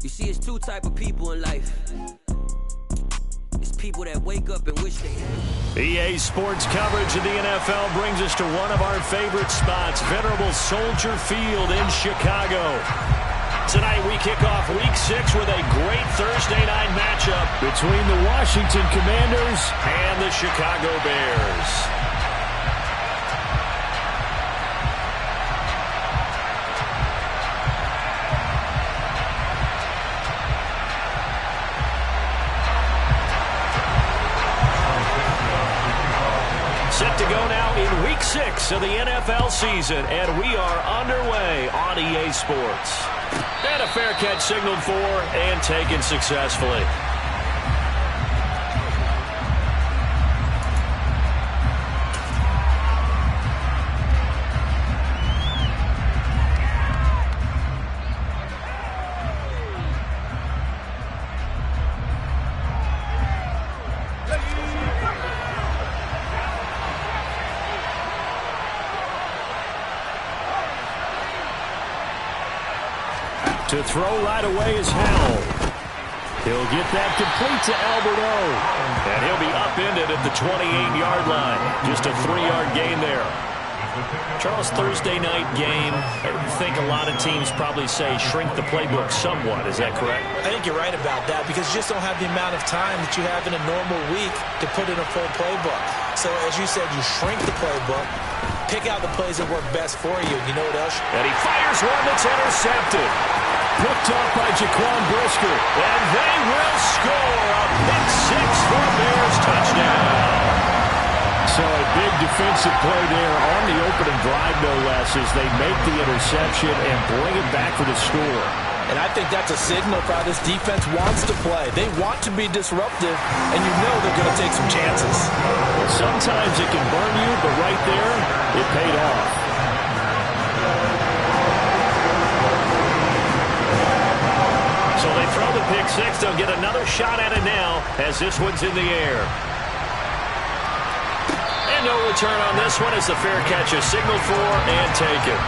You see, it's two type of people in life. It's people that wake up and wish they had. EA Sports coverage of the NFL brings us to one of our favorite spots, venerable Soldier Field in Chicago. Tonight we kick off Week 6 with a great Thursday night matchup between the Washington Commanders and the Chicago Bears. Set to go now in Week 6 of the NFL season, and we are underway on EA Sports. And a fair catch signaled for and taken successfully. To throw right away is Howell. He'll get that complete to Albert O. And he'll be upended at the 28-yard line. Just a 3-yard gain there. Charles, Thursday night game, I think a lot of teams probably say shrink the playbook somewhat. Is that correct? I think you're right about that because you just don't have the amount of time that you have in a normal week to put in a full playbook. So as you said, you shrink the playbook, pick out the plays that work best for you. You know what else? And he fires one that's intercepted. Picked off by Jaquan Brisker. And they will score a pick six for a Bears touchdown. So a big defensive play there on the opening drive, no less, as they make the interception and bring it back for the score. And I think that's a signal for how this defense wants to play. They want to be disruptive, and you know they're going to take some chances. Sometimes it can burn you, but right there, it paid off. So they throw the pick six. They'll get another shot at it now as this one's in the air. And no return on this one as the fair catch is signaled for and taken.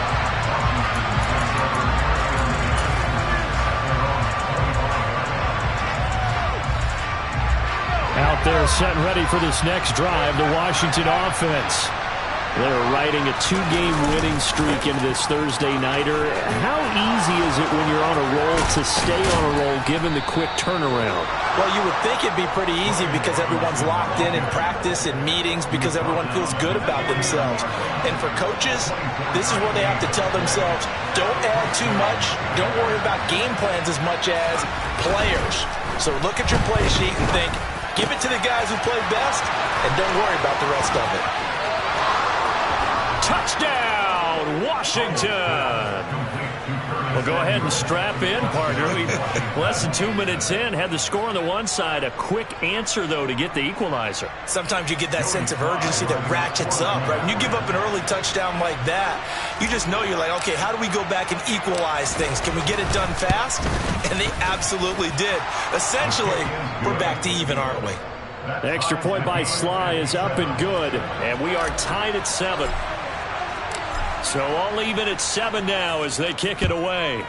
Out there set and ready for this next drive, the Washington offense. They're riding a 2-game winning streak into this Thursday nighter. How easy is it when you're on a roll to stay on a roll given the quick turnaround? Well, you would think it'd be pretty easy because everyone's locked in practice and meetings because everyone feels good about themselves. And for coaches, this is where they have to tell themselves, don't add too much. Don't worry about game plans as much as players. So look at your play sheet and think, give it to the guys who play best and don't worry about the rest of it. Touchdown, Washington! Well, go ahead and strap in, partner. Less than 2 minutes in, had the score on the one side. A quick answer, though, to get the equalizer. Sometimes you get that sense of urgency that ratchets up, right? When you give up an early touchdown like that, you just know you're like, okay, how do we go back and equalize things? Can we get it done fast? And they absolutely did. Essentially, we're back to even, aren't we? The extra point by Sly is up and good, and we are tied at 7. So all even at 7 now as they kick it away.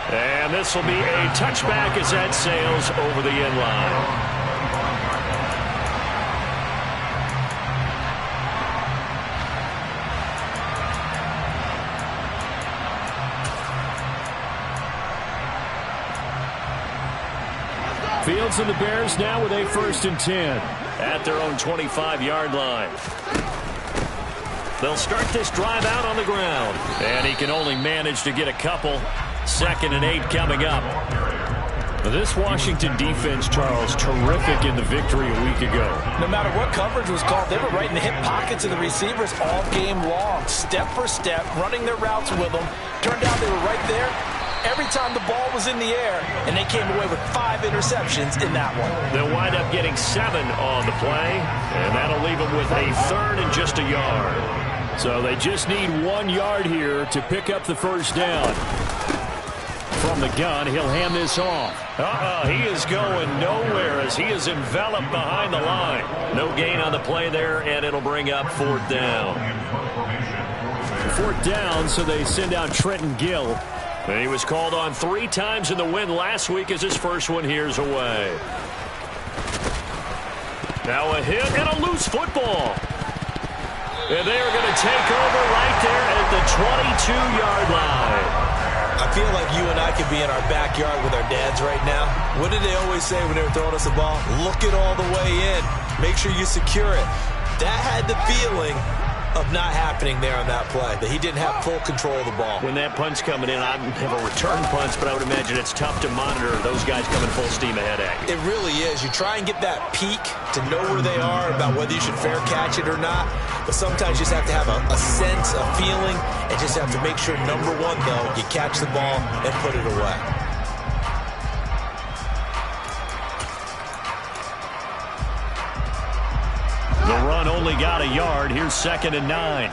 And this will be a touchback as that sails over the end line. Fields and the Bears now with a 1st and 10 at their own 25-yard line. They'll start this drive out on the ground, and he can only manage to get a couple. 2nd and 8 coming up. This Washington defense, Charles, terrific in the victory a week ago. No matter what coverage was called, they were right in the hip pockets of the receivers all game long, step for step, running their routes with them. Turned out they were right there every time the ball was in the air, and they came away with 5 interceptions in that one. They'll wind up getting 7 on the play, and that'll leave them with a 3rd and just a yard. So they just need 1 yard here to pick up the first down. From the gun, he'll hand this off. He is going nowhere as he is enveloped behind the line. No gain on the play there, and it'll bring up 4th down. 4th down, so they send out Trenton Gill. And he was called on 3 times in the win last week as his first one here's away. Now a hit and a loose football. And they are going to take over right there at the 22-yard line. I feel like you and I could be in our backyard with our dads right now. What did they always say when they were throwing us the ball? Look it all the way in. Make sure you secure it. That had the feeling of not happening there on that play, that he didn't have full control of the ball. When that punt's coming in, I have a return punch, but I would imagine it's tough to monitor those guys coming full steam ahead at you. It really is. You try and get that peek to know where they are, about whether you should fair catch it or not. But sometimes you just have to have a sense, a feeling, and just have to make sure, number one, though, you catch the ball and put it away. The run only got a yard. Here's 2nd and 9.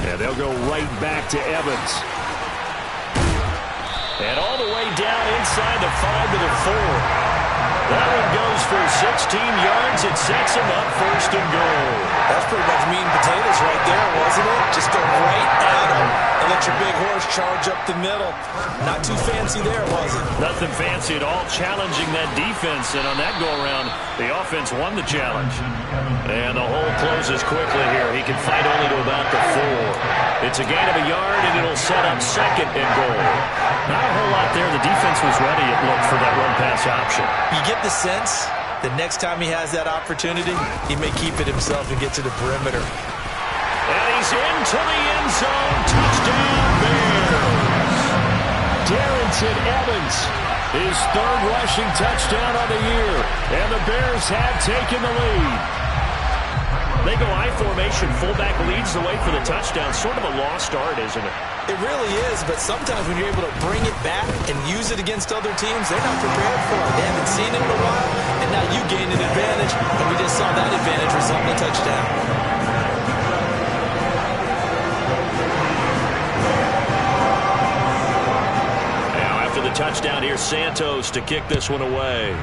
And they'll go right back to Evans. And all the way down inside the 5 to the 4. That one goes for 16 yards. It sets him up 1st and goal. That's pretty much meat and potatoes right there, wasn't it? Just go right at him and let your big horse charge up the middle. Not too fancy there, was it? Nothing fancy at all, challenging that defense. And on that go-around, the offense won the challenge. And the hole closes quickly here. He can fight only to about the 4. It's a gain of a yard, and it'll set up 2nd and goal. Not a whole lot there. The defense was ready, it looked, for that run-pass option. You get the sense that next time he has that opportunity, he may keep it himself and get to the perimeter. And he's into the end zone. Touchdown, Bears. Darrynton Evans, his 3rd rushing touchdown of the year. And the Bears have taken the lead. They go I formation. Fullback leads the way for the touchdown. Sort of a lost art, isn't it? It really is, but sometimes when you're able to bring it back and use it against other teams, they're not prepared for it. They haven't seen it in a while, and now you gain an advantage, and we just saw that advantage result in a touchdown. Now after the touchdown, here's Santos to kick this one away.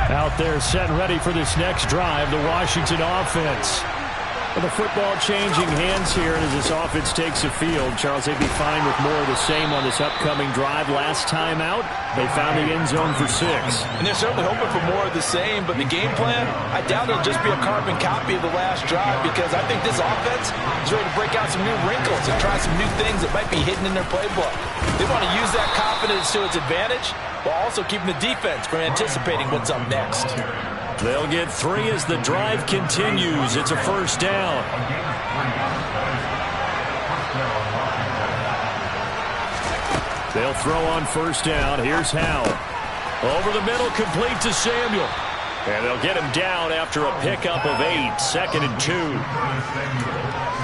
Out there set and ready for this next drive, the Washington offense. Well, the football changing hands here, and as this offense takes the field, Charles, they'd be fine with more of the same on this upcoming drive. Last time out, they found the end zone for 6. And they're certainly hoping for more of the same, but the game plan, I doubt it'll just be a carbon copy of the last drive, because I think this offense is ready to break out some new wrinkles and try some new things that might be hidden in their playbook. They want to use that confidence to its advantage, while also keeping the defense from anticipating what's up next. They'll get 3 as the drive continues. It's a 1st down. They'll throw on 1st down. Here's Howell. Over the middle, complete to Samuel. And they'll get him down after a pickup of 8. 2nd and 2.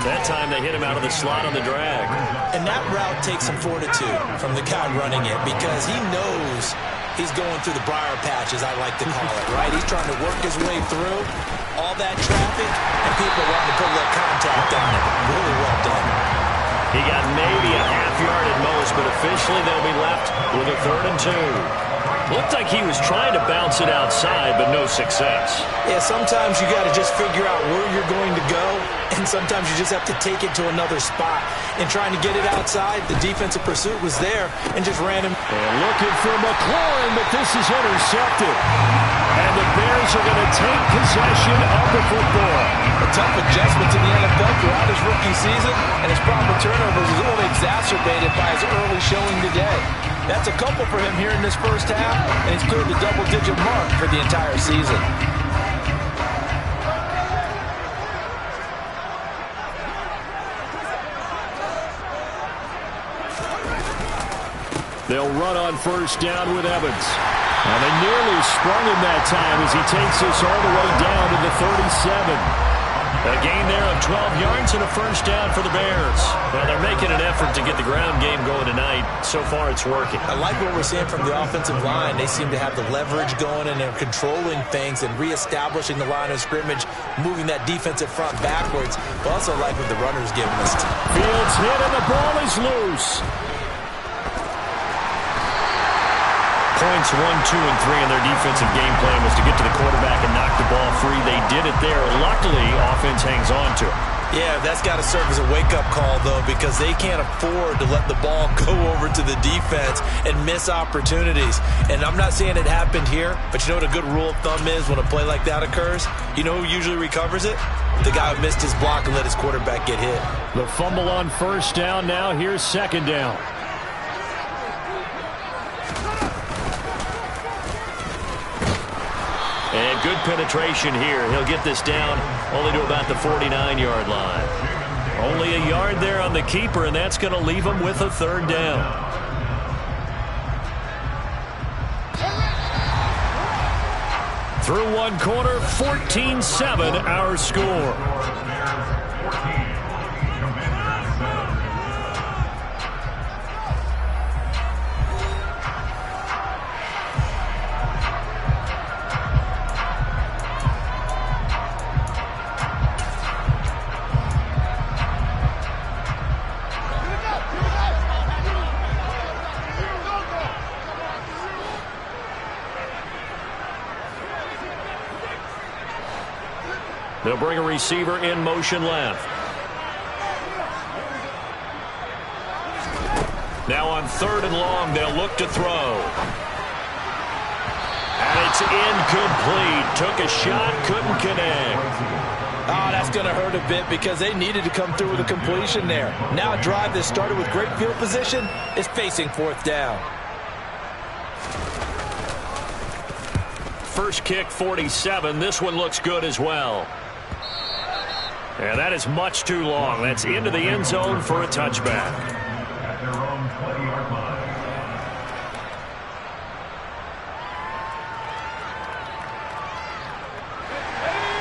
That time they hit him out of the slot on the drag. And that route takes some fortitude from the guy running it, because he knows he's going through the briar patch, as I like to call it, right? He's trying to work his way through all that traffic, and people wanting to put a little contact on it. Really well done. He got maybe a half yard at most, but officially they'll be left with a 3rd and 2. Looked like he was trying to bounce it outside, but no success. Yeah, sometimes you got to just figure out where you're going to go, and sometimes you just have to take it to another spot. And trying to get it outside, the defensive pursuit was there and just ran him. And looking for McLaurin, but this is intercepted. And the Bears are going to take possession of the football. A tough adjustment to the NFL throughout his rookie season, and his problem with turnovers is only exacerbated by his early showing today. That's a couple for him here in this 1st half, and he's cleared the double-digit mark for the entire season. They'll run on 1st down with Evans. And they nearly sprung him that time as he takes us all the way down to the 37. A gain there of 12 yards and a first down for the Bears. Well, they're making an effort to get the ground game going tonight. So far, it's working. I like what we're seeing from the offensive line. They seem to have the leverage going, and they're controlling things and reestablishing the line of scrimmage, moving that defensive front backwards. But also like what the runner's giving us. Fields hit, and the ball is loose. Points 1, 2, and 3 in their defensive game plan was to get to the quarterback and knock the ball free. They did it there. Luckily, offense hangs on to it. Yeah, that's got to serve as a wake-up call, though, because they can't afford to let the ball go over to the defense and miss opportunities. And I'm not saying it happened here, but you know what a good rule of thumb is when a play like that occurs? You know who usually recovers it? The guy who missed his block and let his quarterback get hit. The fumble on first down. Now here's second down. And good penetration here. He'll get this down only to about the 49-yard line. Only a yard there on the keeper, and that's going to leave him with a third down. Through one quarter, 14-7 our score. They'll bring a receiver in motion left. Now on third and long, they'll look to throw. And it's incomplete. Took a shot, couldn't connect. Oh, that's going to hurt a bit because they needed to come through with a completion there. Now a drive that started with great field position is facing fourth down. First kick, 47. This one looks good as well. And that is much too long. That's into the end zone for a touchback.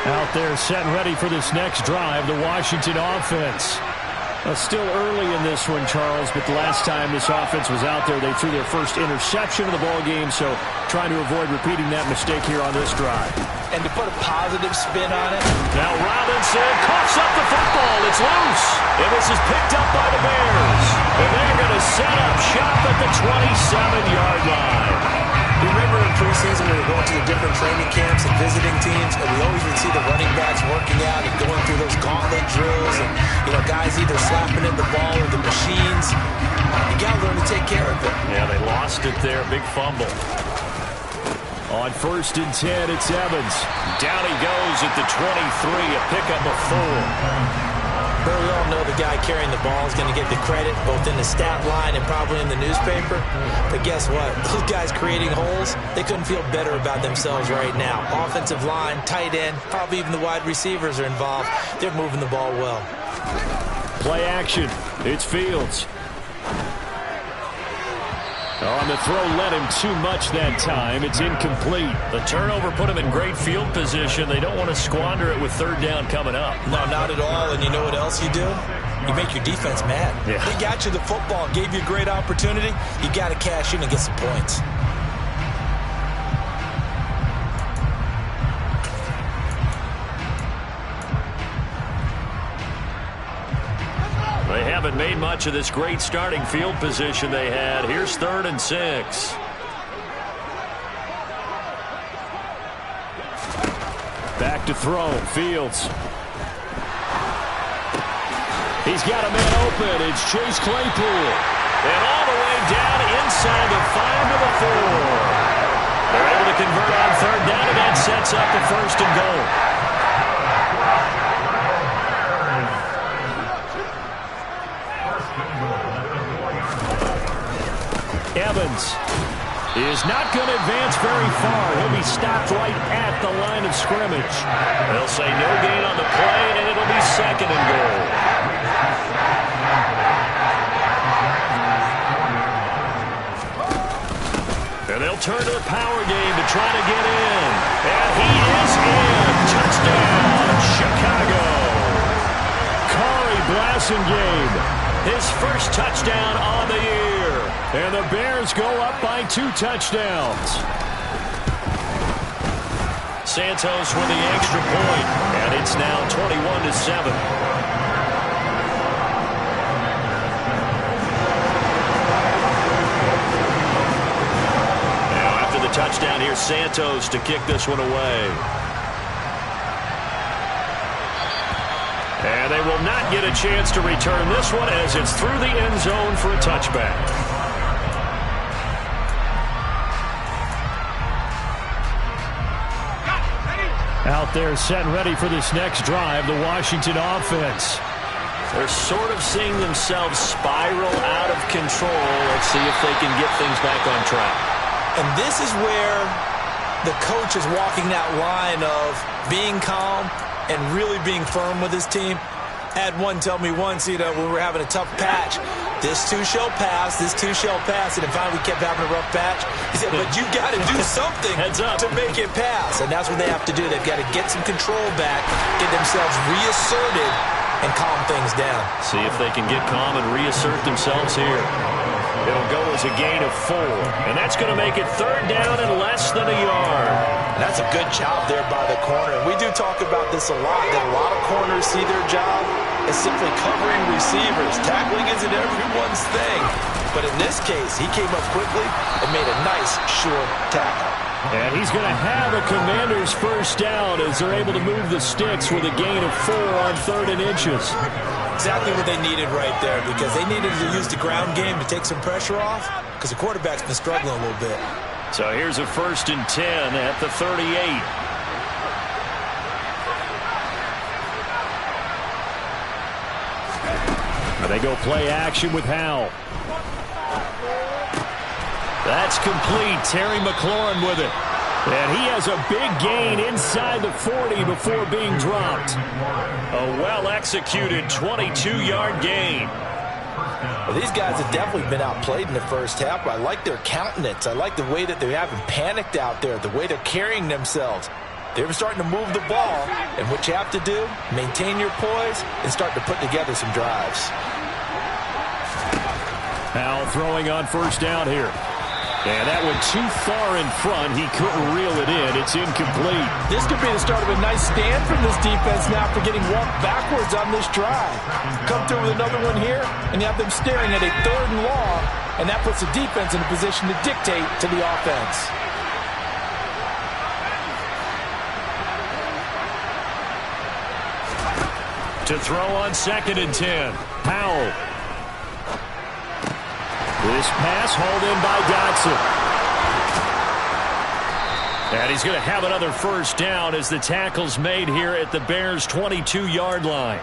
Out there set and ready for this next drive, the Washington offense. Still early in this one, Charles, but the last time this offense was out there, they threw their first interception of the ball game, so trying to avoid repeating that mistake here on this drive. And to put a positive spin on it. Now Robinson coughs up the football. It's loose. And this is picked up by the Bears. And they're going to set up shop at the 27-yard line. You remember in preseason we were going to the different training camps and visiting teams, and we always would see the running backs working out and going through those gauntlet drills, and guys either slapping in the ball or the machines. You got to learn to take care of it. Yeah, they lost it there. Big fumble. On 1st and 10, it's Evans. Down he goes at the 23, a pickup of 4. But we all know the guy carrying the ball is going to get the credit both in the stat line and probably in the newspaper. But guess what? Those guys creating holes, they couldn't feel better about themselves right now. Offensive line, tight end, probably even the wide receivers are involved. They're moving the ball well. Play action. It's Fields. On the throw, led him too much that time. It's incomplete. The turnover put him in great field position. They don't want to squander it with third down coming up. No, not at all. And you know what else you do? You make your defense mad. Yeah. They got you the football, gave you a great opportunity. You got to cash in and get some points. They haven't made much of this great starting field position they had. Here's 3rd and 6. Back to throw. Fields. He's got a man open. It's Chase Claypool. And all the way down inside the 5 to the 4. They're able to convert on third down, and that sets up the 1st and goal. Evans is not going to advance very far. He'll be stopped right at the line of scrimmage. They'll say no gain on the play, and it'll be 2nd and goal. And they'll turn to the power game to try to get in. And he is in. Touchdown, Chicago. passing game. His first touchdown on the year. And the Bears go up by 2 touchdowns. Santos with the extra point, and it's now 21-7. Touchdown here, Santos to kick this one away. And they will not get a chance to return this one as it's through the end zone for a touchback. Out there set and ready for this next drive, the Washington offense. They're sort of seeing themselves spiral out of control. Let's see if they can get things back on track. And this is where the coach is walking that line of being calm and really being firm with his team. I had one tell me once, when we were having a tough patch, this too shall pass, this too shall pass, and finally we kept having a rough patch. He said, but you got to do something to make it pass. And that's what they have to do. They've got to get some control back, get themselves reasserted, and calm things down. See if they can get calm and reassert themselves here. It'll go as a gain of 4. And that's going to make it 3rd down and less than a yard. And that's a good job there by the corner. And we do talk about this a lot, that a lot of corners see their job as simply covering receivers. Tackling isn't everyone's thing. But in this case, he came up quickly and made a nice, short tackle. And he's going to have a Commander's first down as they're able to move the sticks with a gain of 4 on 3rd and inches. Exactly what they needed right there, because they needed to use the ground game to take some pressure off, because the quarterback's been struggling a little bit. So here's a 1st and 10 at the 38. And they go play action with Howell. That's complete. Terry McLaurin with it. And he has a big gain inside the 40 before being dropped. A well-executed 22-yard gain. Well, these guys have definitely been outplayed in the first half, but I like their countenance. I like the way that they haven't panicked out there, the way they're carrying themselves. They're starting to move the ball, and what you have to do, maintain your poise and start to put together some drives. Howell throwing on 1st down here. And that went too far in front. He couldn't reel it in. It's incomplete. This could be the start of a nice stand from this defense now for getting walked backwards on this drive. Come through with another one here, and you have them staring at a 3rd and long, and that puts the defense in a position to dictate to the offense. To throw on 2nd and 10. Howell. This pass hauled in by Dotson. And he's going to have another 1st down as the tackle's made here at the Bears' 22-yard line.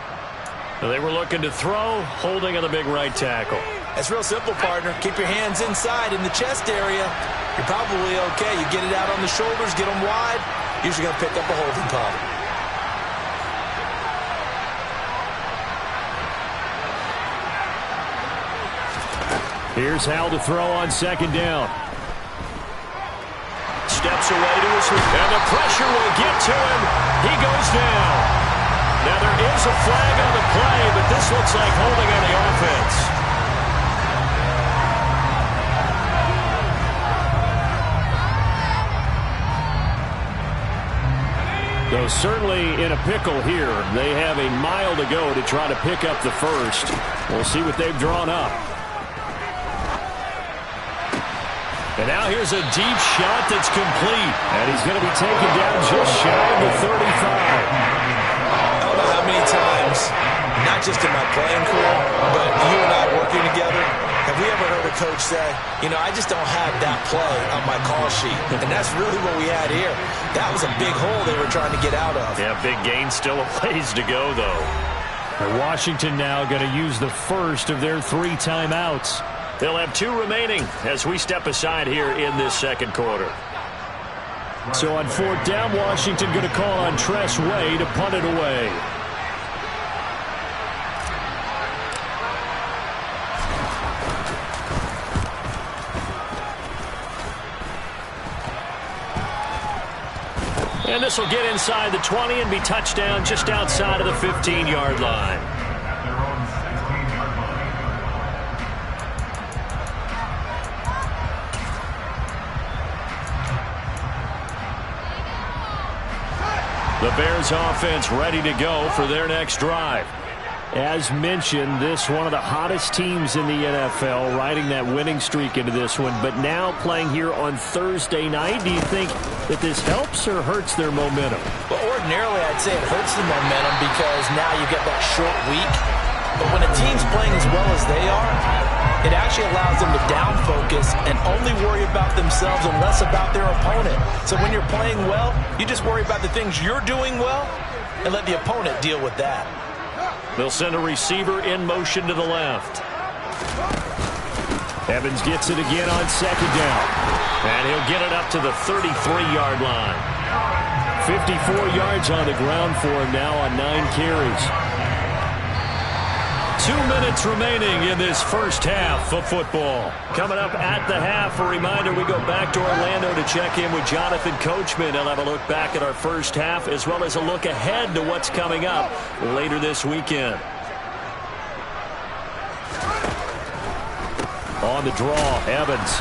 They were looking to throw, holding on the big right tackle. It's real simple, partner. Keep your hands inside in the chest area. You're probably okay. You get it out on the shoulders, get them wide. Usually going to pick up a holding call. Here's Howell to throw on 2nd down. Steps away to his feet, and the pressure will get to him. He goes down. Now there is a flag on the play, but this looks like holding on the offense. Though certainly in a pickle here. They have a mile to go to try to pick up the 1st. We'll see what they've drawn up. And now here's a deep shot that's complete. And he's going to be taken down just shy of the 35. I don't know how many times, not just in my playing career, but you and I working together, have we ever heard a coach say, I just don't have that play on my call sheet. And that's really what we had here. That was a big hole they were trying to get out of. Yeah, big gain, still a ways to go, though. And Washington now going to use the 1st of their 3 timeouts. They'll have 2 remaining as we step aside here in this 2nd quarter. So on 4th down, Washington going to call on Tress Way to punt it away. And this will get inside the 20 and be touched down just outside of the 15-yard line. The Bears offense ready to go for their next drive. As mentioned, this one of the hottest teams in the NFL, riding that winning streak into this one, but now playing here on Thursday night. Do you think that this helps or hurts their momentum? Well, ordinarily, I'd say it hurts the momentum because now you get that short week. But when a team's playing as well as they are, it actually allows them to down focus and only worry about themselves and less about their opponent. So when you're playing well, you just worry about the things you're doing well and let the opponent deal with that. They'll send a receiver in motion to the left. Evans gets it again on second down. And he'll get it up to the 33-yard line. 54 yards on the ground for him now on 9 carries. 2 minutes remaining in this first half of football. Coming up at the half, a reminder, we go back to Orlando to check in with Jonathan Coachman. He'll have a look back at our first half as well as a look ahead to what's coming up later this weekend. On the draw, Evans.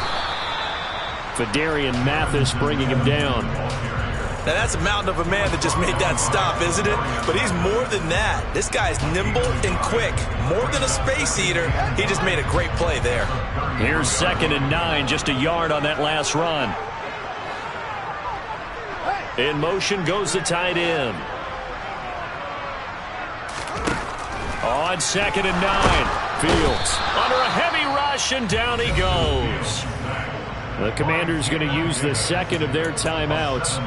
Fedarian Mathis bringing him down. Now, that's a mountain of a man that just made that stop, isn't it? But he's more than that. This guy's nimble and quick. More than a space eater. He just made a great play there. Here's 2nd and 9, just a yard on that last run. In motion goes the tight end. On 2nd and 9, Fields under a heavy rush, and down he goes. The Commanders going to use the second of their timeouts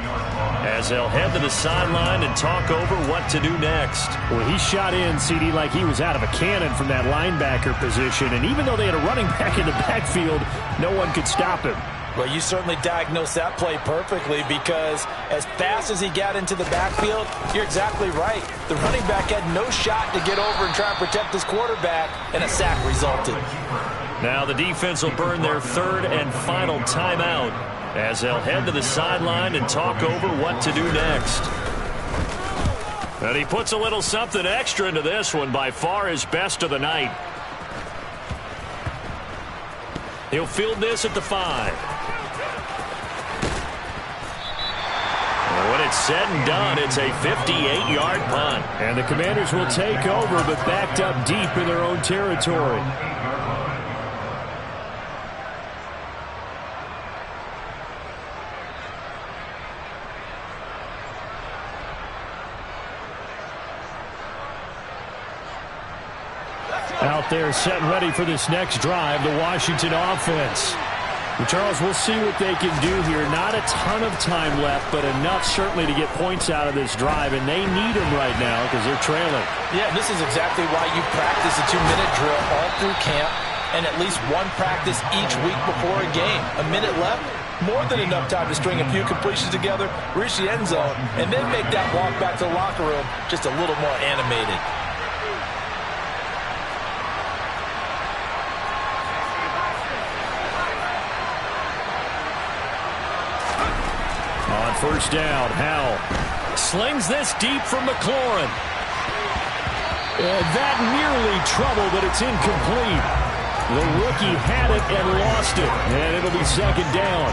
as they'll head to the sideline and talk over what to do next. Well, he shot in, CD, like he was out of a cannon from that linebacker position. And even though they had a running back in the backfield, no one could stop him. Well, you certainly diagnosed that play perfectly because as fast as he got into the backfield, you're exactly right. The running back had no shot to get over and try and protect his quarterback, and a sack resulted. Now the defense will burn their 3rd and final timeout as they'll head to the sideline and talk over what to do next. And he puts a little something extra into this one, by far his best of the night. He'll field this at the 5. When it's said and done, it's a 58-yard punt. And the Commanders will take over, but backed up deep in their own territory. Out there set and ready for this next drive, the Washington offense. Well, Charles, we'll see what they can do here. Not a ton of time left, but enough certainly to get points out of this drive, and they need them right now because they're trailing. Yeah, this is exactly why you practice a 2-minute drill all through camp and at least one practice each week before a game. A minute left, more than enough time to string a few completions together, reach the end zone, and then make that walk back to the locker room just a little more animated. On first down, Howell slings this deep from McLaurin. And that nearly trouble, but it's incomplete. The rookie had it and lost it, and it'll be 2nd down.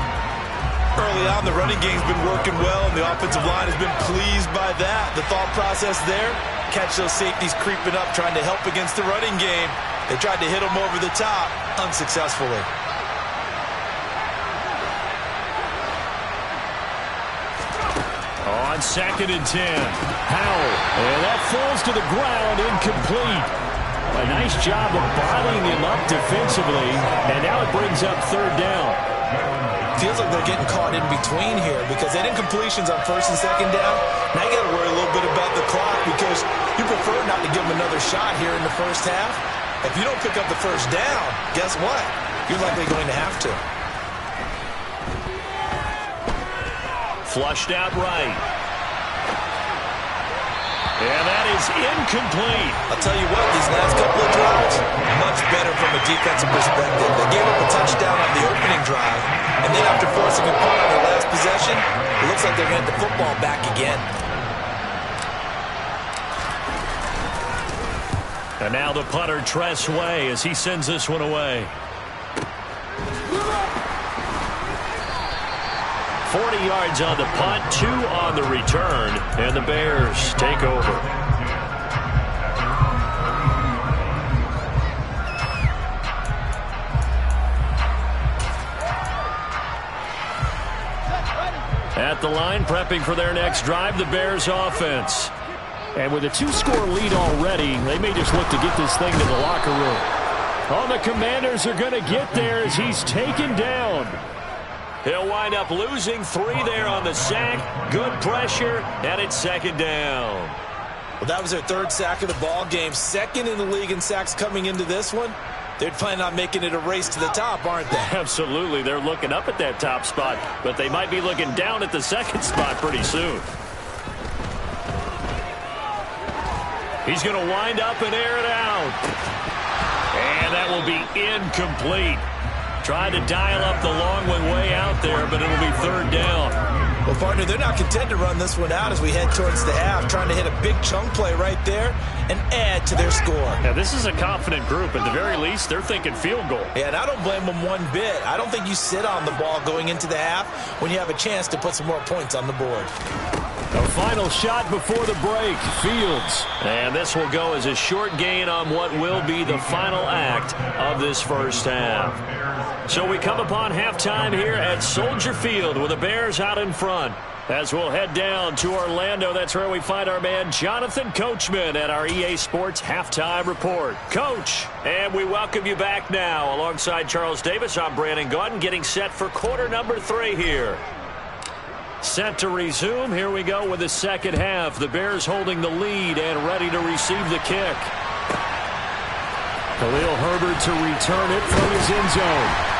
Early on, the running game's been working well, and the offensive line has been pleased by that. The thought process there, catch those safeties creeping up, trying to help against the running game. They tried to hit them over the top, unsuccessfully. On 2nd and 10, Howell, and that falls to the ground, incomplete. A nice job of bottling him up defensively, and now it brings up 3rd down. Feels like they're getting caught in between here because they had incompletions on 1st and 2nd down. Now you got to worry a little bit about the clock because you prefer not to give them another shot here in the first half. If you don't pick up the 1st down, guess what? You're likely going to have to. Flushed out right. And that is incomplete. I'll tell you what, these last couple of drives, much better from a defensive perspective. They gave up a touchdown on the opening drive, and then after forcing a punt on their last possession, it looks like they're going to get the football back again. And now the punter, Tress Way, as he sends this one away. 40 yards on the punt, 2 on the return, and the Bears take over. At the line, prepping for their next drive, the Bears offense. And with a 2-score lead already, they may just look to get this thing to the locker room. Oh, the Commanders are going to get there as he's taken down. He'll wind up losing 3 there on the sack. Good pressure, and it's second down. Well, that was their 3rd sack of the ball game. 2nd in the league in sacks coming into this one. They're planning on making it a race to the top, aren't they? Absolutely. They're looking up at that top spot, but they might be looking down at the 2nd spot pretty soon. He's going to wind up and air it out. And that will be incomplete. Tried to dial up the long one way out there, but it'll be 3rd down. Well, partner, they're not content to run this one out as we head towards the half, trying to hit a big chunk play right there and add to their score. Now, this is a confident group. At the very least, they're thinking field goal. Yeah, and I don't blame them one bit. I don't think you sit on the ball going into the half when you have a chance to put some more points on the board. A final shot before the break. Fields. And this will go as a short gain on what will be the final act of this first half. So we come upon halftime here at Soldier Field with the Bears out in front. As we'll head down to Orlando, that's where we find our man Jonathan Coachman at our EA Sports Halftime Report. Coach, and we welcome you back now. Alongside Charles Davis, I'm Brandon Gaudin, getting set for quarter number 3 here. Set to resume. Here we go with the second half. The Bears holding the lead and ready to receive the kick. Khalil Herbert to return it from his end zone.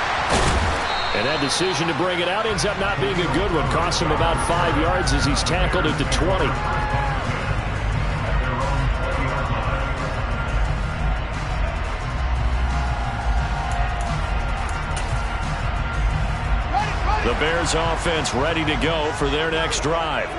And that decision to bring it out ends up not being a good one. Costs him about 5 yards as he's tackled at the 20. The Bears offense ready to go for their next drive.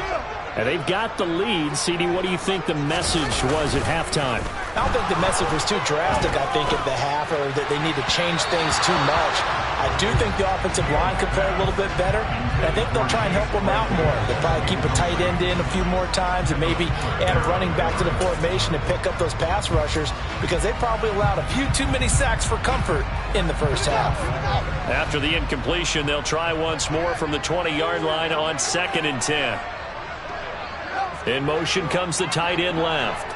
And they've got the lead. CD, what do you think the message was at halftime? I don't think the message was too drastic, I think, at the half, or that they need to change things too much. I do think the offensive line could play a little bit better. And I think they'll try and help them out more. They'll probably keep a tight end in a few more times and maybe add a running back to the formation and pick up those pass rushers because they probably allowed a few too many sacks for comfort in the first half. After the incompletion, they'll try once more from the 20-yard line on 2nd and 10. In motion comes the tight end left.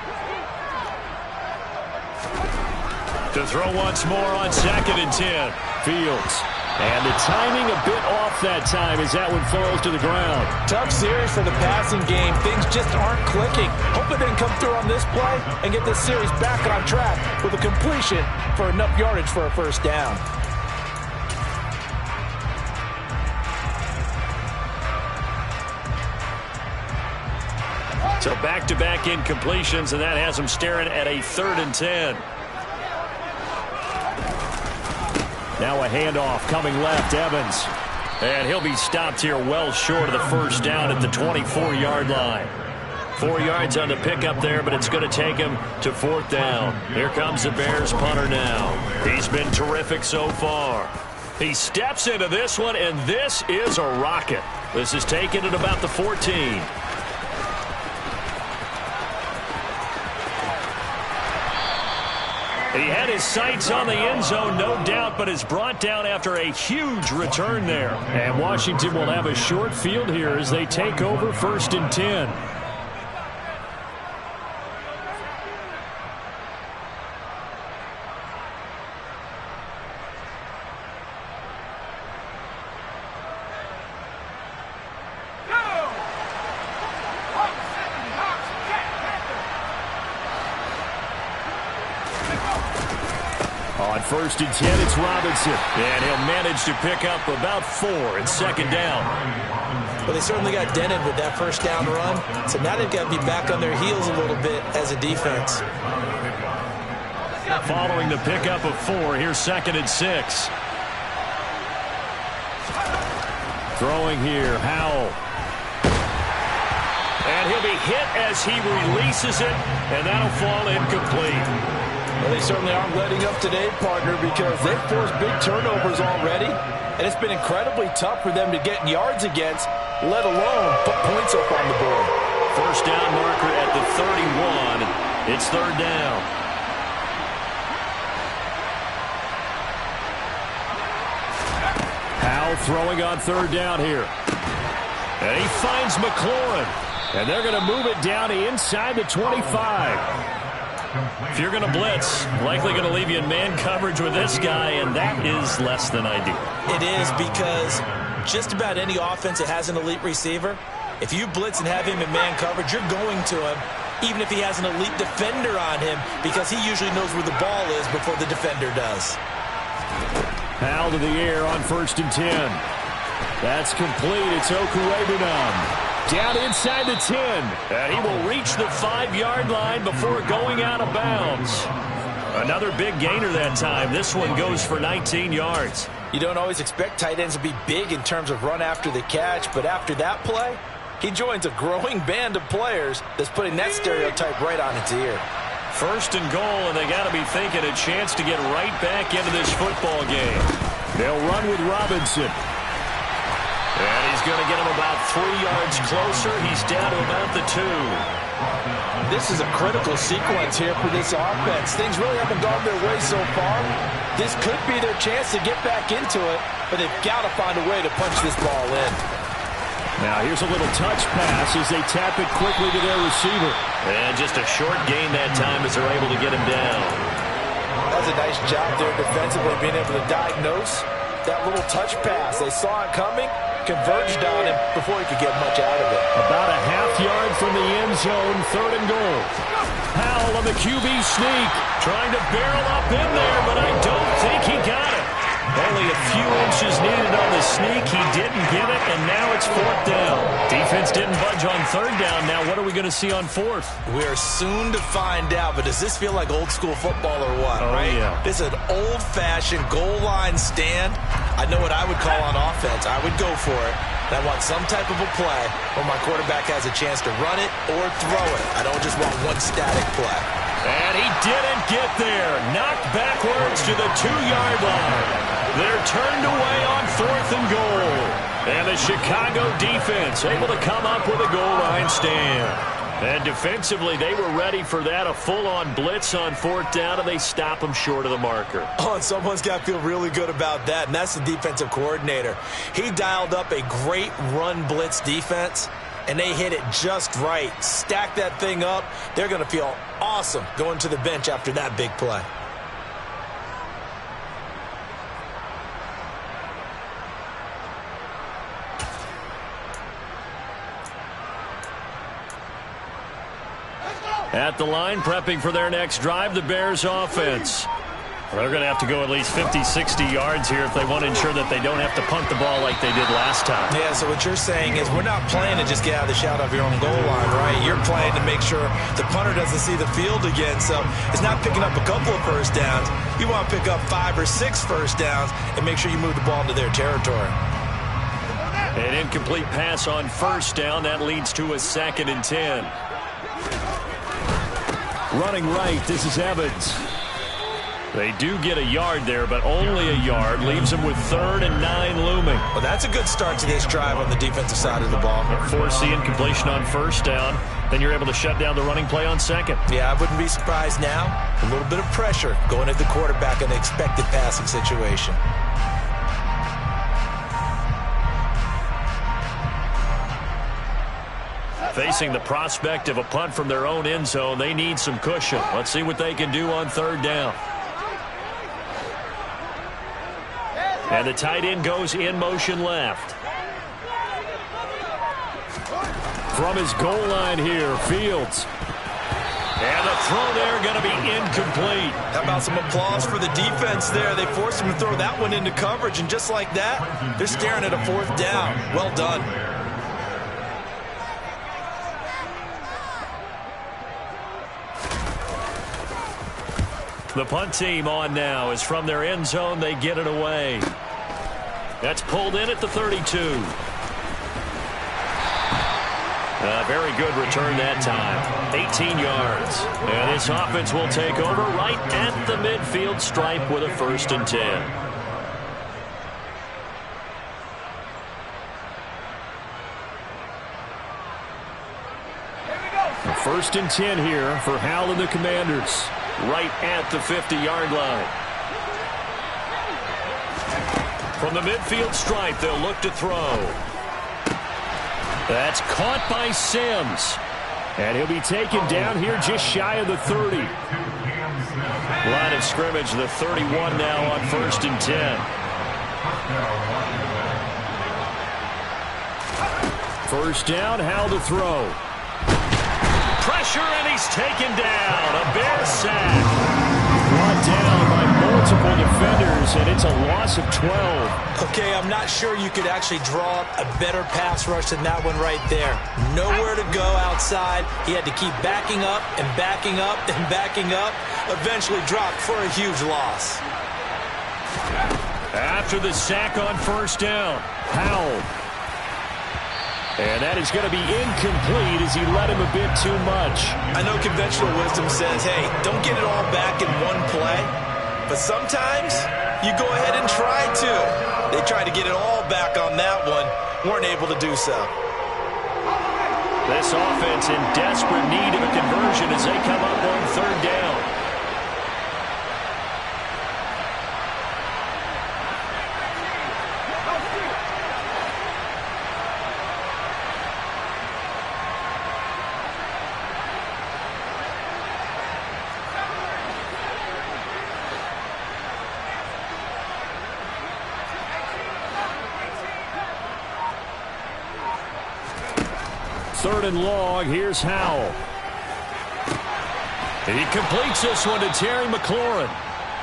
To throw once more on 2nd and 10. Fields. And the timing a bit off that time as that one falls to the ground. Tough series for the passing game. Things just aren't clicking. Hope it didn't come through on this play and get this series back on track with a completion for enough yardage for a first down. So back-to-back incompletions, and that has them staring at a 3rd and 10. Now a handoff coming left, Evans. And he'll be stopped here well short of the first down at the 24-yard line. 4 yards on the pickup there, but it's going to take him to 4th down. Here comes the Bears punter now. He's been terrific so far. He steps into this one, and this is a rocket. This is taken at about the 14. He had his sights on the end zone, no doubt, but is brought down after a huge return there. And Washington will have a short field here as they take over 1st and 10. On 1st and 10, it's Robinson. And he'll manage to pick up about 4 in 2nd down. Well, they certainly got dented with that first down run. So now they've got to be back on their heels a little bit as a defense. Following the pickup of 4, here's 2nd and 6. Throwing here, Howell. And he'll be hit as he releases it, and that'll fall incomplete. Well, they certainly aren't letting up today, partner, because they've forced big turnovers already. And it's been incredibly tough for them to get yards against, let alone put points up on the board. First down marker at the 31. It's third down. Powell throwing on third down here. And he finds McLaurin. And they're going to move it down to inside the 25. If you're going to blitz, likely going to leave you in man coverage with this guy, and that is less than ideal. It is, because just about any offense that has an elite receiver, if you blitz and have him in man coverage, you're going to him, even if he has an elite defender on him, because he usually knows where the ball is before the defender does. Powell to the air on 1st and 10. That's complete. It's Okuegbunam. Down inside the 10. And he will reach the 5-yard line before going out of bounds. Another big gainer that time. This one goes for 19 yards. You don't always expect tight ends to be big in terms of run after the catch, but after that play, he joins a growing band of players that's putting that stereotype right on its ear. First and goal, and they got to be thinking a chance to get right back into this football game. They'll run with Robinson. And he's going to get him about 3 yards closer. He's down to about the 2. This is a critical sequence here for this offense. Things really haven't gone their way so far. This could be their chance to get back into it, but they've got to find a way to punch this ball in. Now here's a little touch pass as they tap it quickly to their receiver. And just a short gain that time as they're able to get him down. That was a nice job there defensively, being able to diagnose that little touch pass. They saw it coming, converged on him before he could get much out of it. About a half yard from the end zone, 3rd and goal. Powell on the QB sneak. Trying to barrel up in there, but I don't think he got it. Only a few inches needed on the sneak. He didn't get it, and now it's 4th down. Defense didn't budge on 3rd down. Now what are we going to see on 4th? We are soon to find out, but does this feel like old school football or what, right? Yeah. This is an old-fashioned goal line stand. I know what I would call on offense. I would go for it. And I want some type of a play where my quarterback has a chance to run it or throw it. I don't just want one static play. And he didn't get there. Knocked backwards to the 2-yard line. They're turned away on 4th and goal. And the Chicago defense able to come up with a goal line stand. And defensively, they were ready for that, a full-on blitz on 4th down, and they stop them short of the marker. Oh, and someone's got to feel really good about that, and that's the defensive coordinator. He dialed up a great run blitz defense, and they hit it just right. Stack that thing up. They're going to feel awesome going to the bench after that big play. At the line, prepping for their next drive, the Bears offense. They're going to have to go at least 50, 60 yards here if they want to ensure that they don't have to punt the ball like they did last time. Yeah, so what you're saying is we're not playing to just get out of the shadow of your own goal line, right? You're playing to make sure the punter doesn't see the field again. So it's not picking up a couple of first downs. You want to pick up 5 or 6 first downs and make sure you move the ball into their territory. An incomplete pass on 1st down. That leads to a 2nd and 10. Running right, this is Evans. They do get a yard there, but only a yard. Leaves them with 3rd and 9 looming. Well, that's a good start to this drive on the defensive side of the ball. Force the incompletion on 1st down. Then you're able to shut down the running play on 2nd. Yeah, I wouldn't be surprised now. A little bit of pressure going at the quarterback in the expected passing situation. Facing the prospect of a punt from their own end zone, they need some cushion. Let's see what they can do on 3rd down. And the tight end goes in motion left. From his goal line here, Fields. And the throw there going to be incomplete. How about some applause for the defense there? They forced him to throw that one into coverage, and just like that, they're staring at a 4th down. Well done. The punt team on now is from their end zone. They get it away. That's pulled in at the 32. A very good return that time. 18 yards. And this offense will take over right at the midfield stripe with a 1st and 10. First and 10 here for Howell and the Commanders. Right at the 50-yard line. From the midfield stripe, they'll look to throw. That's caught by Sims. And he'll be taken down here just shy of the 30. Line of scrimmage, the 31 now on first and 10. First down, Howell to throw. Pressure, and he's taken down. A Bear sack. Brought down by multiple defenders, and it's a loss of 12. Okay, I'm not sure you could actually draw up a better pass rush than that one right there. Nowhere to go outside. He had to keep backing up and backing up and backing up. Eventually dropped for a huge loss. After the sack on first down, Howell. And that is going to be incomplete as he led him a bit too much. I know conventional wisdom says, hey, don't get it all back in one play. But sometimes you go ahead and try to. They tried to get it all back on that one. Weren't able to do so. this offense in desperate need of a conversion as they come up on third down. Third and long, here's Howell. He completes this one to Terry McLaurin.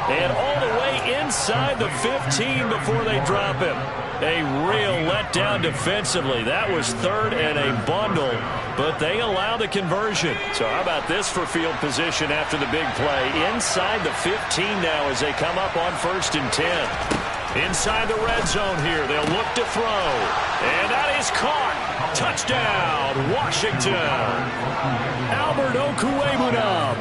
And all the way inside the 15 before they drop him. A real letdown defensively. That was third and a bundle, but they allow the conversion. So how about this for field position after the big play? Inside the 15 now as they come up on first and 10. Inside the red zone here, they'll look to throw. And that is caught. Touchdown, Washington. Albert Okwuegbunam.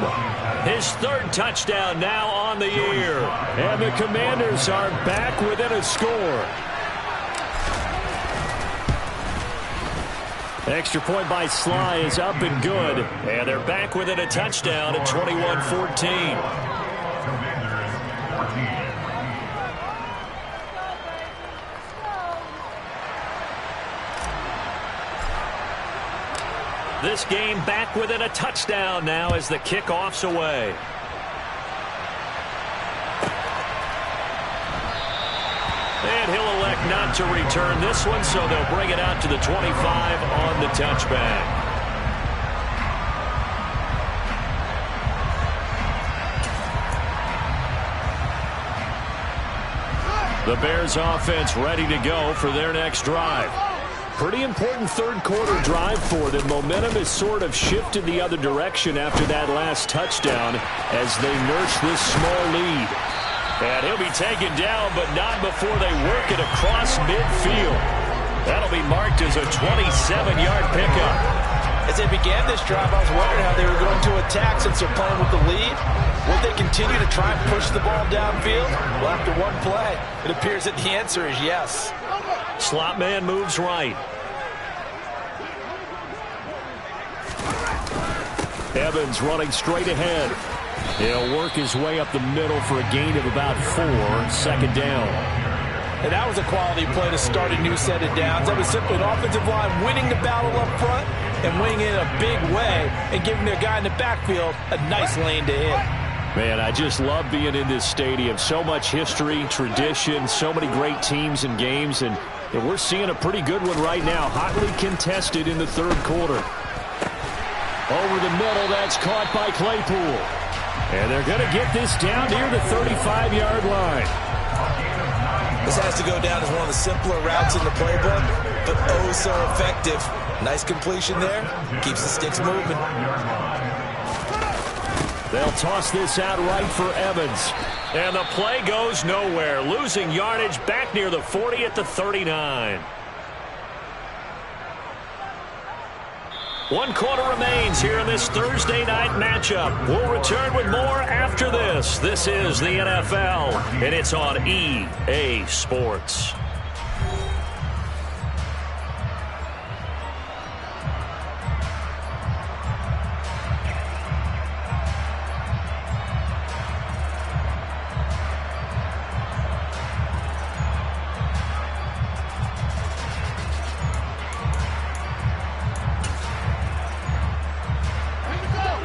His third touchdown now on the year. And the Commanders are back within a score. Extra point by Sly is up and good. And they're back within a touchdown at 21-14. This game back within a touchdown now as the kickoff's away. And he'll elect not to return this one, so they'll bring it out to the 25 on the touchback. The Bears offense ready to go for their next drive. Pretty important third quarter drive for them. Momentum has sort of shifted the other direction after that last touchdown as they nurse this small lead. And he'll be taken down, but not before they work it across midfield. That'll be marked as a 27-yard pickup. As they began this drive, I was wondering how they were going to attack since they're playing with the lead. Would they continue to try and push the ball downfield? Well, after one play, it appears that the answer is yes. Slot man moves right. Evans running straight ahead. He'll work his way up the middle for a gain of about 4. Second down. And that was a quality play to start a new set of downs. That was simply an offensive line winning the battle up front and winning it in a big way and giving their guy in the backfield a nice lane to hit. Man, I just love being in this stadium. So much history, tradition, so many great teams and games, and we're seeing a pretty good one right now. Hotly contested in the third quarter. Over the middle, that's caught by Claypool. And they're going to get this down near the 35-yard line. This has to go down as one of the simpler routes in the playbook, but oh so effective. Nice completion there. Keeps the sticks moving. They'll toss this out right for Evans. And the play goes nowhere. Losing yardage back near the 40 at the 39. 1 quarter remains here in this Thursday night matchup. We'll return with more after this. This is the NFL, and it's on EA Sports.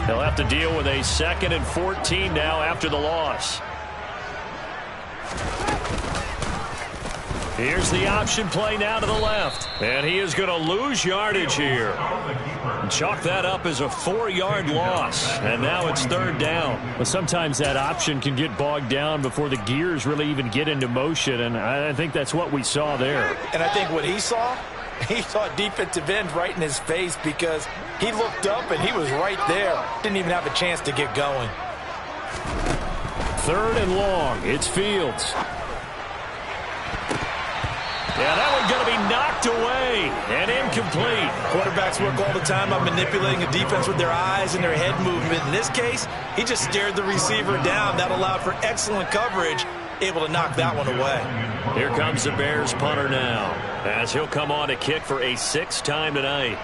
They'll have to deal with a 2nd and 14 now after the loss. Here's the option play now to the left. And he is going to lose yardage here. Chalk that up as a 4-yard loss. And now it's 3rd down. Well, sometimes that option can get bogged down before the gears really even get into motion. And I think that's what we saw there. And I think what he saw defensive end right in his face, because he looked up and he was right there. Didn't even have a chance to get going. 3rd and long. It's Fields. Yeah, that one's going to be knocked away and incomplete. Quarterbacks work all the time on manipulating a defense with their eyes and their head movement. In this case, he just stared the receiver down. That allowed for excellent coverage, able to knock that one away. Here comes the Bears punter now, as he'll come on to kick for a 6th time tonight.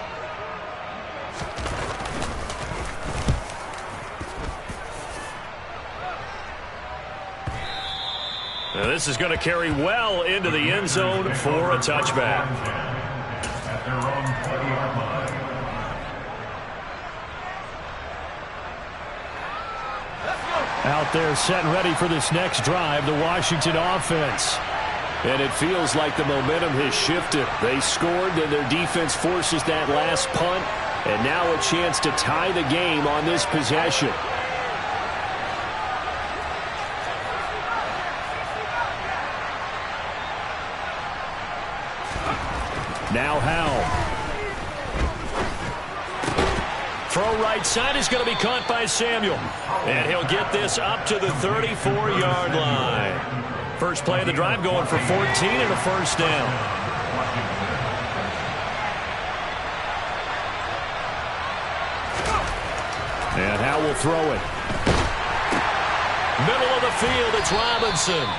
Now this is going to carry well into the end zone for a touchback. Out there set and ready for this next drive, the Washington offense. And it feels like the momentum has shifted. They scored, then their defense forces that last punt, and now a chance to tie the game on this possession. Now Howell. Throw right side is going to be caught by Samuel. And he'll get this up to the 34-yard line. First play of the drive going for 14 and a 1st down. And Howell will throw it. Middle of the field, it's Robinson.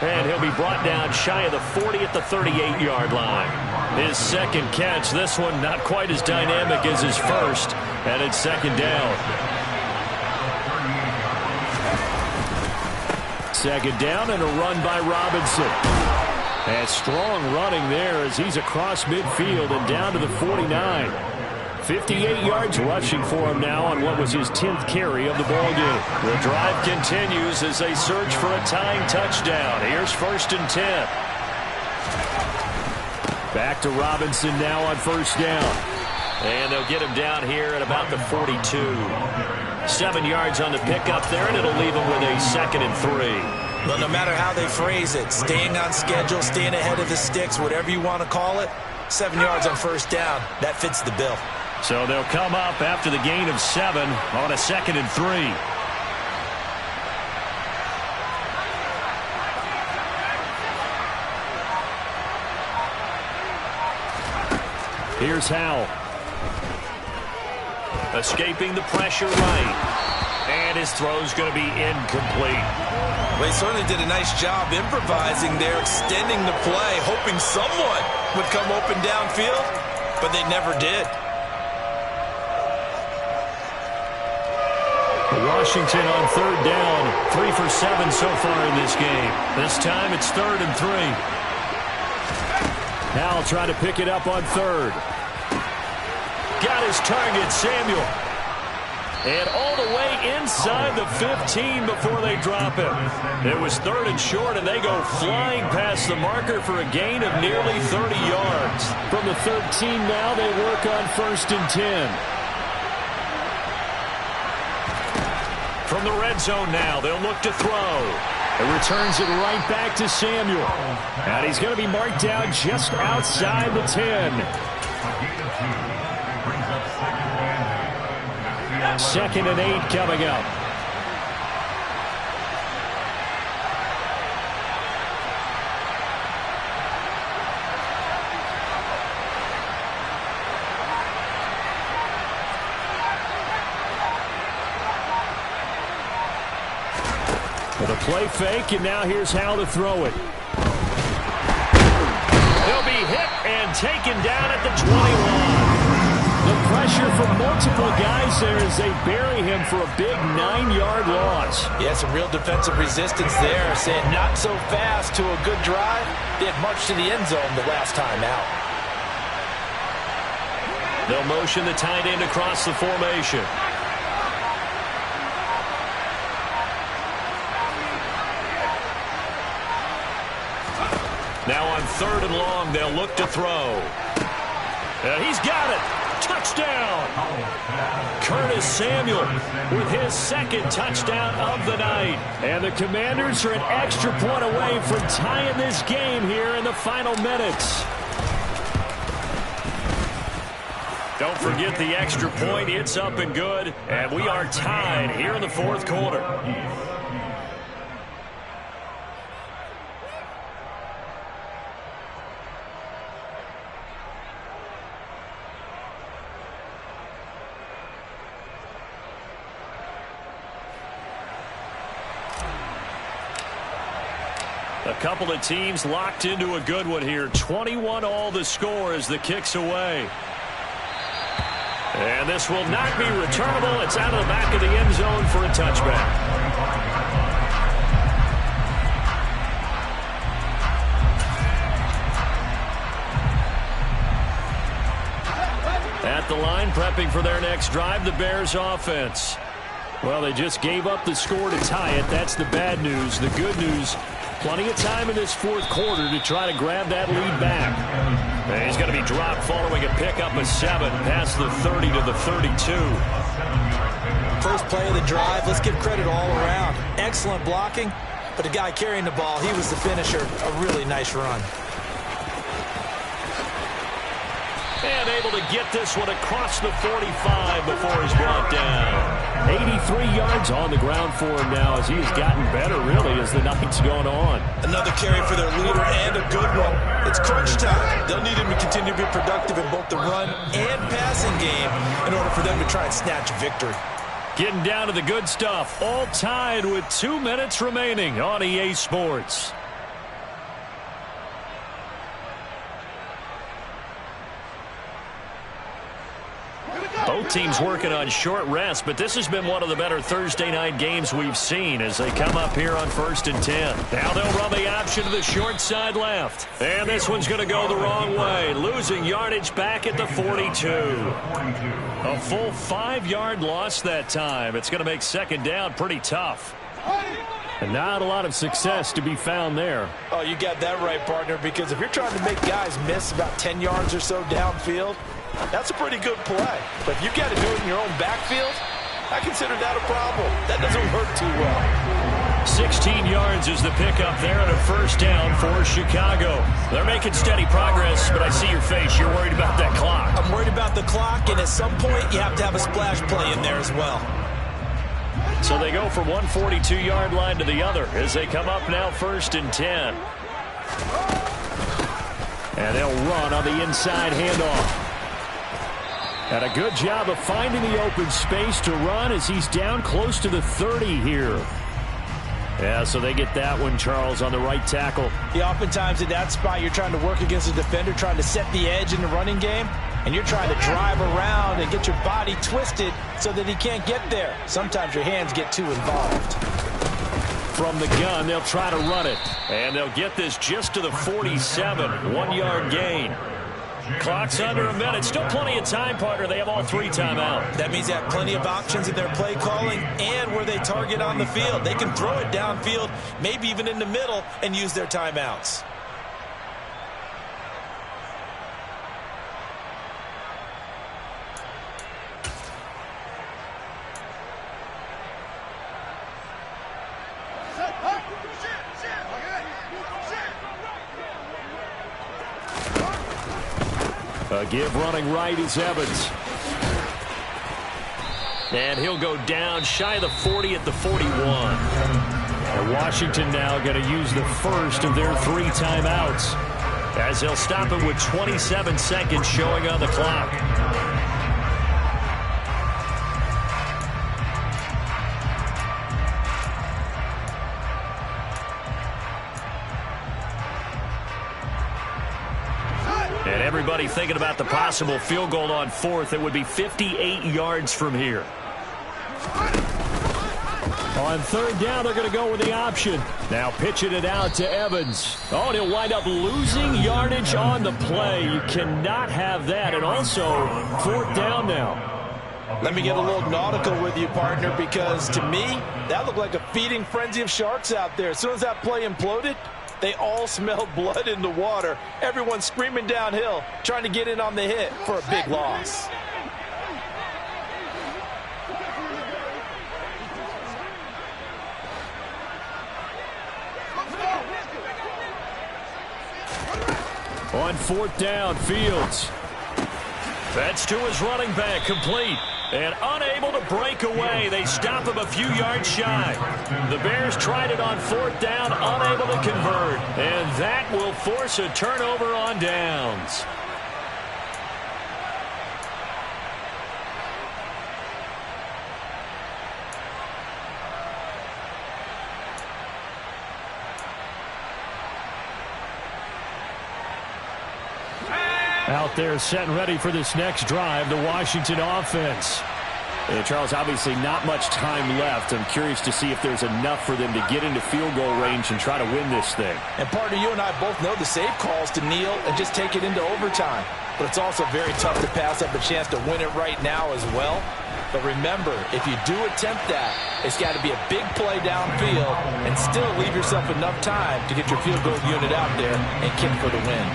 And he'll be brought down shy of the 40 at the 38-yard line. His 2nd catch, this one not quite as dynamic as his first, and it's 2nd down. 2nd down and a run by Robinson. And strong running there as he's across midfield and down to the 49. 58 yards rushing for him now on what was his 10th carry of the ballgame. The drive continues as they search for a tying touchdown. Here's 1st and 10. Back to Robinson now on 1st down. And they'll get him down here at about the 42. 7 yards on the pickup there, and it'll leave him with a 2nd and 3. Well, no matter how they phrase it, staying on schedule, staying ahead of the sticks, whatever you want to call it, 7 yards on 1st down, that fits the bill. So they'll come up after the gain of 7 on a 2nd and 3. Here's Howell. Escaping the pressure right. And his throw's going to be incomplete. Well, he certainly did a nice job improvising there, extending the play, hoping someone would come open downfield, but they never did. Washington on 3rd down. 3 for 7 so far in this game. This time it's 3rd and 3. Howell trying to pick it up on 3rd. Got his target, Samuel. And all the way inside the 15 before they drop him. It was 3rd and short, and they go flying past the marker for a gain of nearly 30 yards. From the 13 now, they work on 1st and 10. From the red zone now, they'll look to throw. It returns it right back to Samuel. And he's going to be marked down just outside the 10. 2nd and 8 coming up. With a play fake, and now here's how to throw it. He'll be hit and taken down at the 21. The pressure from multiple guys there as they bury him for a big 9-yard loss. Yeah, some real defensive resistance there, saying not so fast to a good drive. They had marched to the end zone the last time out. They'll motion the tight end across the formation. 3rd and long. They'll look to throw. And he's got it. Touchdown. Curtis Samuel with his 2nd touchdown of the night. And the Commanders are an extra point away from tying this game here in the final minutes. Don't forget the extra point. It's up and good. And we are tied here in the 4th quarter. A couple of teams locked into a good one here. 21 all the score as the kick's away. And this will not be returnable. It's out of the back of the end zone for a touchback. At the line, prepping for their next drive, the Bears offense. Well, they just gave up the score to tie it. That's the bad news. The good news, plenty of time in this 4th quarter to try to grab that lead back. And he's going to be dropped following a pickup of 7 past the 30 to the 32. First play of the drive, let's give credit all around. Excellent blocking, but the guy carrying the ball, he was the finisher. A really nice run. And able to get this one across the 45 before he's brought down. 83 yards on the ground for him now as he has gotten better, really, as the night's gone on. Another carry for their leader and a good one. It's crunch time. They'll need him to continue to be productive in both the run and passing game in order for them to try and snatch a victory. Getting down to the good stuff. All tied with 2 minutes remaining on EA Sports. Both teams working on short rest, but this has been one of the better Thursday night games we've seen as they come up here on 1st and 10. Now they'll run the option to the short side left. And this one's going to go the wrong way, losing yardage back at the 42. A full 5-yard loss that time. It's going to make 2nd down pretty tough. And not a lot of success to be found there. Oh, you got that right, partner, because if you're trying to make guys miss about 10 yards or so downfield, that's a pretty good play. But if you've got to do it in your own backfield, I consider that a problem. That doesn't work too well. 16 yards is the pickup there and a 1st down for Chicago. They're making steady progress, but I see your face. You're worried about that clock. I'm worried about the clock, and at some point you have to have a splash play in there as well. So they go from one 42-yard line to the other as they come up now 1st and 10. And they'll run on the inside handoff. And a good job of finding the open space to run as he's down close to the 30 here. Yeah, so they get that one, Charles, on the right tackle. Yeah, oftentimes in that spot, you're trying to work against a defender, trying to set the edge in the running game, and you're trying to drive around and get your body twisted so that he can't get there. Sometimes your hands get too involved. From the gun, they'll try to run it. And they'll get this just to the 47, 1-yard gain. Clock's under a minute. Still plenty of time, partner. They have all 3 timeouts. That means they have plenty of options in their play calling and where they target on the field. They can throw it downfield, maybe even in the middle, and use their timeouts. A give running right is Evans. And he'll go down shy of the 40 at the 41. And Washington now going to use the first of their 3 timeouts, as they'll stop it with 27 seconds showing on the clock. And everybody thinking about the possible field goal on 4th. It would be 58 yards from here. On 3rd down, they're going to go with the option. Now pitching it out to Evans. Oh, and he'll wind up losing yardage on the play. You cannot have that. And also, 4th down now. Let me get a little nautical with you, partner, because to me, that looked like a feeding frenzy of sharks out there. As soon as that play imploded, They all smelled blood in the water. Everyone screaming downhill, trying to get in on the hit for a big loss. On fourth down, Fields. That's to his running back, complete. And unable to break away. They stop him a few yards shy. The Bears tried it on fourth down, unable to convert. And that will force a turnover on downs. Out there set and ready for this next drive, the Washington offense. Charles, obviously not much time left. I'm curious to see if there's enough for them to get into field goal range and try to win this thing. And partner, you and I both know the safe calls to kneel and just take it into overtime. But it's also very tough to pass up a chance to win it right now as well. But remember, if you do attempt that, it's got to be a big play downfield and still leave yourself enough time to get your field goal unit out there and kick for the win.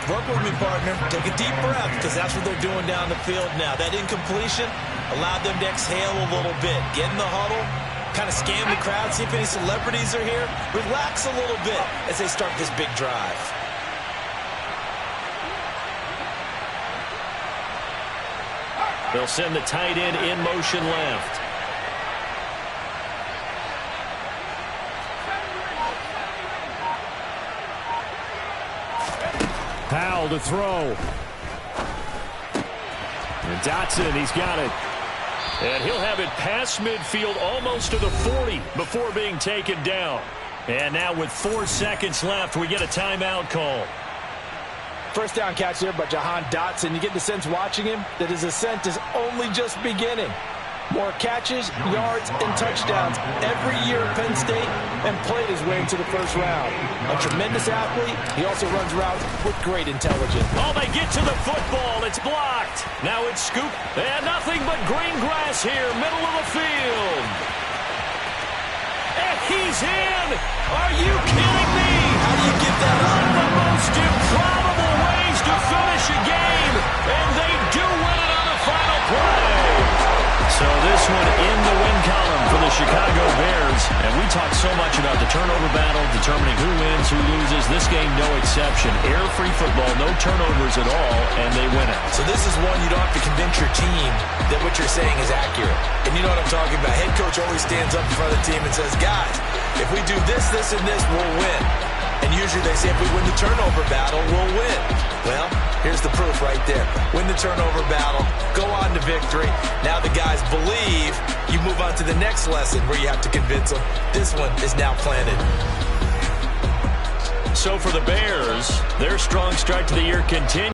Work with me, partner. Take a deep breath, because that's what they're doing down the field now. That incompletion allowed them to exhale a little bit. Get in the huddle, kind of scan the crowd, see if any celebrities are here. Relax a little bit as they start this big drive. They'll send the tight end in motion left. Powell to throw. And Dotson, he's got it. And he'll have it past midfield almost to the 40 before being taken down. And now with 4 seconds left, we get a timeout call. First down catch there by Jahan Dotson. You get the sense watching him that his ascent is only just beginning. More catches, yards, and touchdowns every year at Penn State, and played his way into the first round. A tremendous athlete, he also runs routes with great intelligence. Oh, they get to the football. It's blocked. Now it's scooped. And nothing but green grass here, middle of the field. And he's in. Are you kidding me? How do you get that One of the most improbable ways to finish a game. And they do win it on the final play. So this one in the win column for the Chicago Bears. And we talk so much about the turnover battle, determining who wins, who loses. This game, no exception. Air-free football, no turnovers at all, and they win it. So this is one you don't have to convince your team that what you're saying is accurate. And you know what I'm talking about. Head coach always stands up in front of the team and says, guys, if we do this, this, and this, we'll win. And usually they say if we win the turnover battle, we'll win. Well, here's the proof right there. Win the turnover battle, go on to victory. Now the guys believe. You move on to the next lesson where you have to convince them. This one is now planted. So for the Bears, their strong start to the year continues.